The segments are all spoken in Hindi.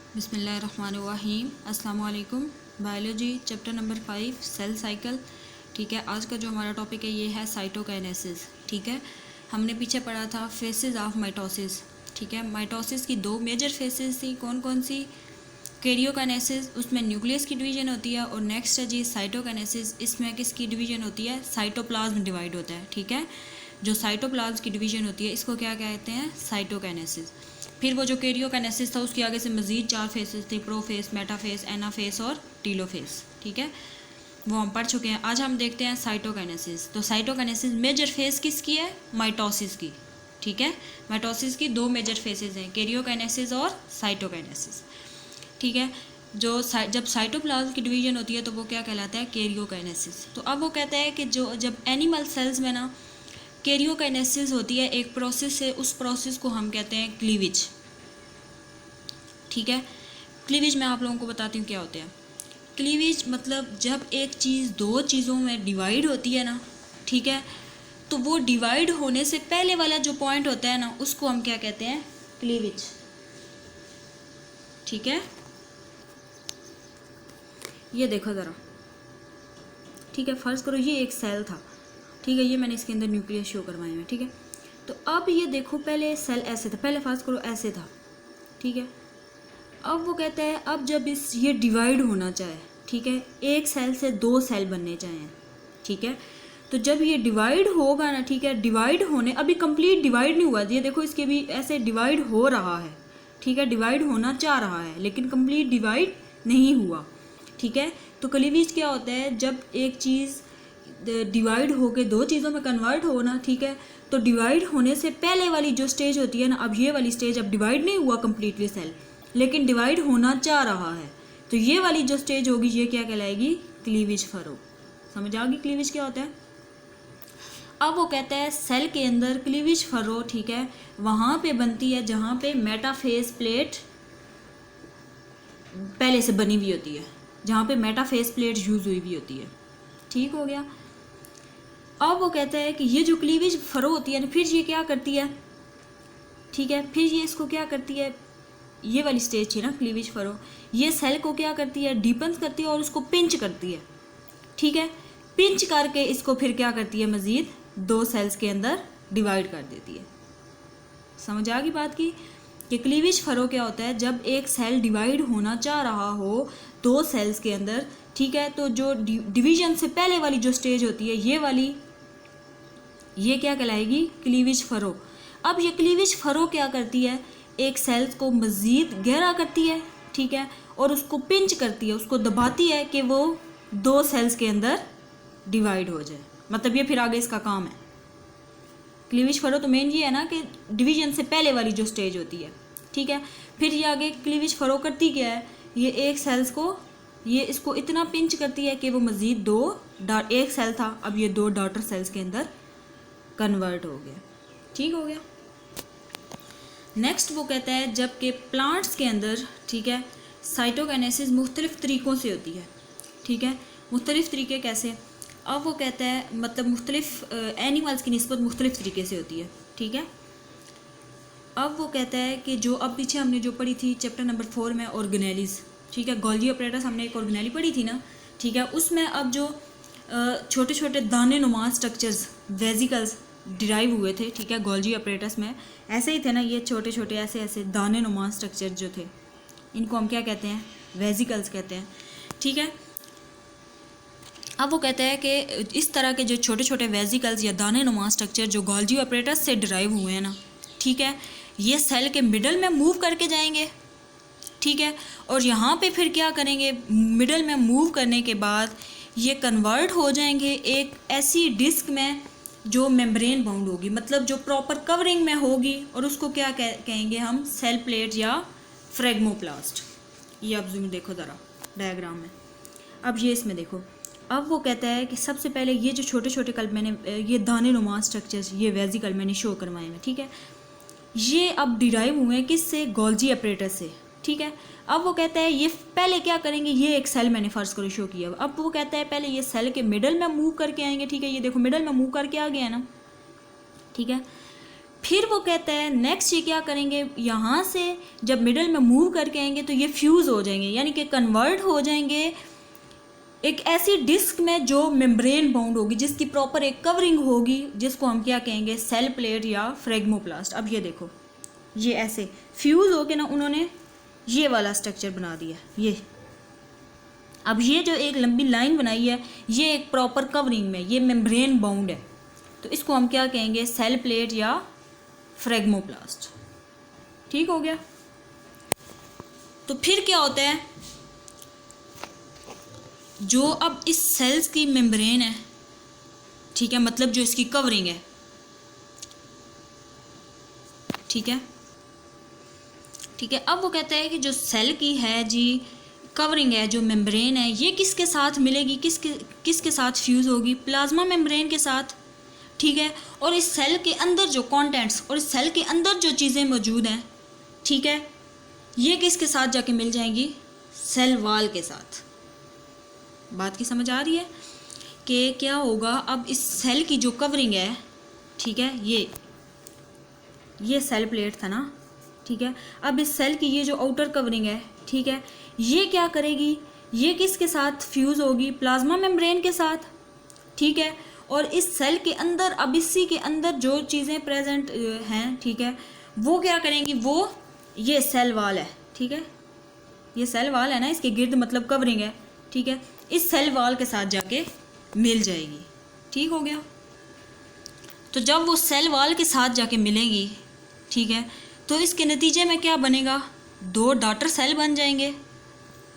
बिस्मिल्लाहिर्रहमानिर्रहीम। अस्सलाम वालेकुम। Biology chapter number 5 cell cycle. ठीक है, आज का जो हमारा टॉपिक है ये है साइटोकाइनेसिस। ठीक है, हमने पीछे पढ़ा था फेसेस ऑफ माइटोसिस। ठीक है, माइटोसिस की दो मेजर फेसेस थी, कौन कौन सी? कैरियोकाइनेसिस, उसमें न्यूक्लियस की डिवीजन होती है, और नेक्स्ट है जी साइटोकाइनेसिस, इसमें किसकी डिवीजन होती है? साइटोप्लाज्म डिवाइड होता है। ठीक है, जो साइटोप्लाज्म की डिवीजन होती है इसको क्या कहते हैं? साइटोकाइनेसिस। फिर वो जो कैरियोकाइनेसिस था उसके आगे से मज़ीद 4 फेसेस थे, प्रोफेस, मेटाफेस, एनाफेस और टीलोफेस। ठीक है, वो हम पढ़ चुके हैं। आज हम देखते हैं साइटोकाइनेसिस। तो साइटोकाइनेसिस मेजर फेस किसकी है? माइटोसिस की। ठीक है, माइटोसिस की दो मेजर फेसेस हैं, कैरियोकाइनेसिस और साइटोकाइनेसिस। ठीक है, जब साइटोप्लाज्म की डिवीजन होती है तो वो क्या कहलाता है? कैरियोकाइनेसिस। तो अब वो कहता है कि जब एनिमल सेल्स में ना कैरियोकाइनेसिस होती है एक प्रोसेस से, उस प्रोसेस को हम कहते हैं क्लीवेज। ठीक है, क्लीवेज मैं आप लोगों को बताती हूँ क्या होते हैं। क्लीवेज मतलब जब एक चीज़ दो चीज़ों में डिवाइड होती है ना, ठीक है, तो वो डिवाइड होने से पहले वाला जो पॉइंट होता है ना उसको हम क्या कहते हैं? क्लीवेज। ठीक है, ये देखो ज़रा। ठीक है, फ़र्ज़ करो ये एक सेल था। ठीक है, ये मैंने इसके अंदर न्यूक्लियस शो करवाए हैं। ठीक है, तो अब ये देखो, पहले सेल ऐसे था, पहले फ़र्ज़ करो ऐसे था। ठीक है, अब वो कहता है अब जब ये डिवाइड होना चाहे, ठीक है, एक सेल से दो सेल बनने चाहें, ठीक है, तो जब ये डिवाइड होगा ना, ठीक है, डिवाइड होने, अभी कंप्लीट डिवाइड नहीं हुआ, ये देखो इसके भी ऐसे डिवाइड हो रहा है। ठीक है, डिवाइड होना चाह रहा है लेकिन कंप्लीट डिवाइड नहीं हुआ। ठीक है, तो क्लीवेज क्या होता है? जब एक चीज़ डिवाइड होके दो चीज़ों में कन्वर्ट होना, ठीक है, तो डिवाइड होने से पहले वाली जो स्टेज होती है ना, अब ये वाली स्टेज, अब डिवाइड नहीं हुआ कम्प्लीटली सेल लेकिन डिवाइड होना चाह रहा है, तो ये वाली जो स्टेज होगी ये क्या कहलाएगी? Cleavage furrow. समझ आ गई क्लीवेज क्या होता है? अब वो कहता है सेल के अंदर क्लीवेज फरो, ठीक है, वहाँ पे बनती है जहाँ पे मेटाफेस प्लेट पहले से बनी हुई होती है, जहाँ पे मेटाफेस प्लेट यूज़ हुई हुई होती है। ठीक हो गया। अब वो कहता है कि ये जो क्लीवेज फरो होती है ना, फिर ये क्या करती है? ठीक है, फिर ये इसको क्या करती है? ये वाली स्टेज थी ना क्लीवेज फरो, ये सेल को क्या करती है? डीपन्स करती है और उसको पिंच करती है। ठीक है, पिंच करके इसको फिर क्या करती है? मज़ीद दो सेल्स के अंदर डिवाइड कर देती है। समझ आ गई बात की कि क्लीवेज फरो क्या होता है? जब एक सेल डिवाइड होना चाह रहा हो दो सेल्स के अंदर, ठीक है, तो जो डिवीजन से पहले वाली जो स्टेज होती है ये वाली, ये क्या कहलाएगी? Cleavage furrow. अब ये क्लीवेज फरो क्या करती है? एक सेल्स को मज़ीद गहरा करती है, ठीक है, और उसको पिंच करती है, उसको दबाती है कि वो दो सेल्स के अंदर डिवाइड हो जाए। मतलब ये फिर आगे इसका काम है। क्लीवेज फरो तो मेन ये है ना कि डिवीजन से पहले वाली जो स्टेज होती है, ठीक है, फिर ये आगे क्लीवेज फरो करती क्या है? ये एक सेल्स को, ये इसको इतना पिंच करती है कि वो मज़ीद एक सेल था, अब ये दो डॉटर सेल्स के अंदर कन्वर्ट हो गया। ठीक हो गया। नेक्स्ट वो कहता है जबकि प्लांट्स के अंदर, ठीक है, साइटोकाइनेसिस मुख्तलिफ तरीक़ों से होती है। ठीक है, मुख्तलिफ तरीके कैसे? अब वो कहता है मतलब मुख्तलिफ एनिमल्स की निस्बत मुख्तलिफ तरीके से होती है। ठीक है, अब वो कहता है कि जो अब पीछे हमने जो पढ़ी थी चैप्टर नंबर 4 में ऑर्गेनेलिस, ठीक है, गोल्जी ऑपरेटस हमने एक ऑर्गेनेली पढ़ी थी ना, ठीक है, उसमें अब जो छोटे छोटे दाने नुमा स्ट्रक्चर्स, वेजिकल्स डिराइव हुए थे, ठीक है, गोल्जी ऑपरेटस में ऐसे ही थे ना, ये छोटे छोटे ऐसे ऐसे दाने नुमा स्ट्रक्चर जो थे, इनको हम क्या कहते हैं? वेजिकल्स कहते हैं। ठीक है, अब वो कहते हैं कि इस तरह के जो छोटे छोटे वेजिकल्स या दाने नुमा स्ट्रक्चर जो गोल्जी ऑपरेटस से डिराइव हुए हैं ना, ठीक है, ये सेल के मिडल में मूव करके जाएंगे। ठीक है, और यहाँ पे फिर क्या करेंगे? मिडल में मूव करने के बाद ये कन्वर्ट हो जाएंगे एक ऐसी डिस्क में जो मेम्ब्रेन बाउंड होगी, मतलब जो प्रॉपर कवरिंग में होगी, और उसको क्या कहेंगे हम? सेल प्लेट या फ्रेगमोप्लास्ट। ये अब जूम देखो ज़रा डायग्राम में। अब ये इसमें देखो, अब वो कहता है कि सबसे पहले ये जो छोटे छोटे कल मैंने ये दाने नुमा स्ट्रक्चर्स, ये वेजिकल मैंने शो करवाए हैं, ठीक है, ये अब डिराइव हुए हैं किससे? गोल्जी ऑपरेटस से। ठीक है, अब वो कहता है ये पहले क्या करेंगे? ये एक सेल मैंने फर्स्ट करो शो किया, अब वो कहता है पहले ये सेल के मिडल में मूव करके आएंगे। ठीक है, ये देखो मिडल में मूव करके आ गया है ना, ठीक है, फिर वो कहता है नेक्स्ट ये क्या करेंगे, यहाँ से जब मिडल में मूव करके आएंगे तो ये फ्यूज़ हो जाएंगे, यानी कि कन्वर्ट हो जाएंगे एक ऐसी डिस्क में जो मेम्ब्रेन बाउंड होगी, जिसकी प्रॉपर एक कवरिंग होगी, जिसको हम क्या कहेंगे, सेल प्लेट या फ्रेगमोप्लास्ट। अब ये देखो, ये ऐसे फ्यूज़ होके ना उन्होंने ये वाला स्ट्रक्चर बना दिया। ये अब ये जो एक लंबी लाइन बनाई है, ये एक प्रॉपर कवरिंग में, ये मेम्ब्रेन बाउंड है, तो इसको हम क्या कहेंगे, सेल प्लेट या फ्रेगमोप्लास्ट। ठीक हो गया। तो फिर क्या होता है, जो अब इस सेल्स की मेम्ब्रेन है, ठीक है, मतलब जो इसकी कवरिंग है, ठीक है, ठीक है। अब वो कहता है कि जो सेल की है जी कवरिंग है, जो मेम्ब्रेन है, ये किसके साथ मिलेगी, किसके साथ फ्यूज़ होगी, प्लाज्मा मेम्ब्रेन के साथ, ठीक है। और इस सेल के अंदर जो कंटेंट्स और इस सेल के अंदर जो चीज़ें मौजूद हैं, ठीक है, ये किसके साथ जाके मिल जाएंगी, सेल वॉल के साथ। बात की समझ आ रही है कि क्या होगा, अब इस सेल की जो कवरिंग है, ठीक है, ये सेल प्लेट था ना, ठीक है। अब इस सेल की ये जो आउटर कवरिंग है, ठीक है, ये क्या करेगी, ये किसके साथ फ्यूज़ होगी, प्लाज्मा मेम्ब्रेन के साथ, ठीक है। और इस सेल के अंदर, अब इसी के अंदर जो चीज़ें प्रेजेंट हैं, ठीक है, वो क्या करेंगी, वो ये सेल वॉल है, ठीक है, ये सेल वॉल है ना, इसके गिर्द मतलब कवरिंग है, ठीक है, इस सेल वॉल के साथ जाके मिल जाएगी। ठीक हो गया। तो जब वो सेल वॉल के साथ जाके मिलेंगी, ठीक है, तो इसके नतीजे में क्या बनेगा, 2 डॉटर सेल बन जाएंगे।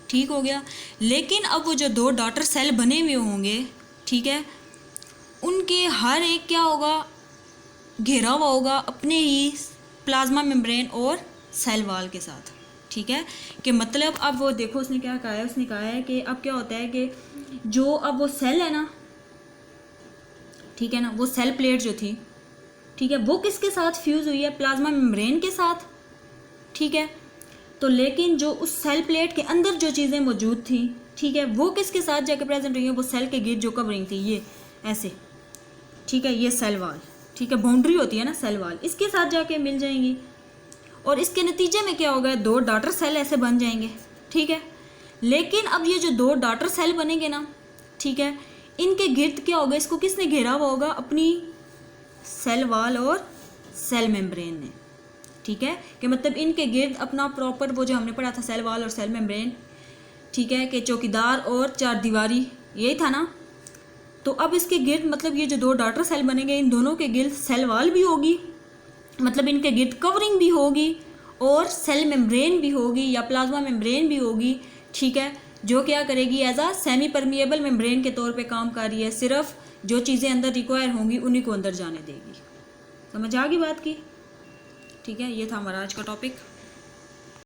ठीक हो गया। लेकिन अब वो जो 2 डॉटर सेल बने हुए होंगे, ठीक है, उनके हर एक क्या होगा, घेरा हुआ होगा अपने ही प्लाज्मा मेम्ब्रेन और सेल वॉल के साथ। ठीक है, कि मतलब अब वो देखो उसने क्या कहा है, उसने कहा है कि अब क्या होता है कि जो अब वो सेल है ना, ठीक है ना, वो सेल प्लेट जो थी, ठीक है, वो किसके साथ फ्यूज़ हुई है, प्लाज्मा मेम्ब्रेन के साथ। ठीक है, तो लेकिन जो उस सेल प्लेट के अंदर जो चीज़ें मौजूद थी, ठीक है, वो किसके साथ जाकर प्रेजेंट हुई है, वो सेल के गिर्द जो कवरिंग थी, ये ऐसे, ठीक है, ये सेल वॉल, ठीक है, बाउंड्री होती है ना सेल वॉल, इसके साथ जाके मिल जाएंगी। और इसके नतीजे में क्या होगा, 2 डॉटर सेल ऐसे बन जाएंगे। ठीक है, लेकिन अब ये जो 2 डॉटर सेल बनेंगे ना, ठीक है, इनके गिर्द क्या होगा, इसको किसने घेरा हुआ होगा, अपनी सेल वॉल और सेल मेम्ब्रेन ने। ठीक है, कि मतलब इनके गिर्द अपना प्रॉपर वो जो हमने पढ़ा था सेल वॉल और सेल मेम्ब्रेन, ठीक है, कि चौकीदार और 4 दीवारी, यही था ना। तो अब इसके गिर्द मतलब ये जो 2 डॉटर सेल बनेंगे, इन दोनों के गिर्द सेल वॉल भी होगी, मतलब इनके गिर्द कवरिंग भी होगी और सेल मेम्ब्रेन भी होगी या प्लाज्मा मेम्ब्रेन भी होगी। ठीक है, जो क्या करेगी, एज आ सेमी परमिएबल मेम्ब्रेन के तौर पे काम कर रही है, सिर्फ जो चीज़ें अंदर रिक्वायर होंगी उन्हीं को अंदर जाने देगी। समझ आ गई बात की। ठीक है, ये था हमारा आज का टॉपिक।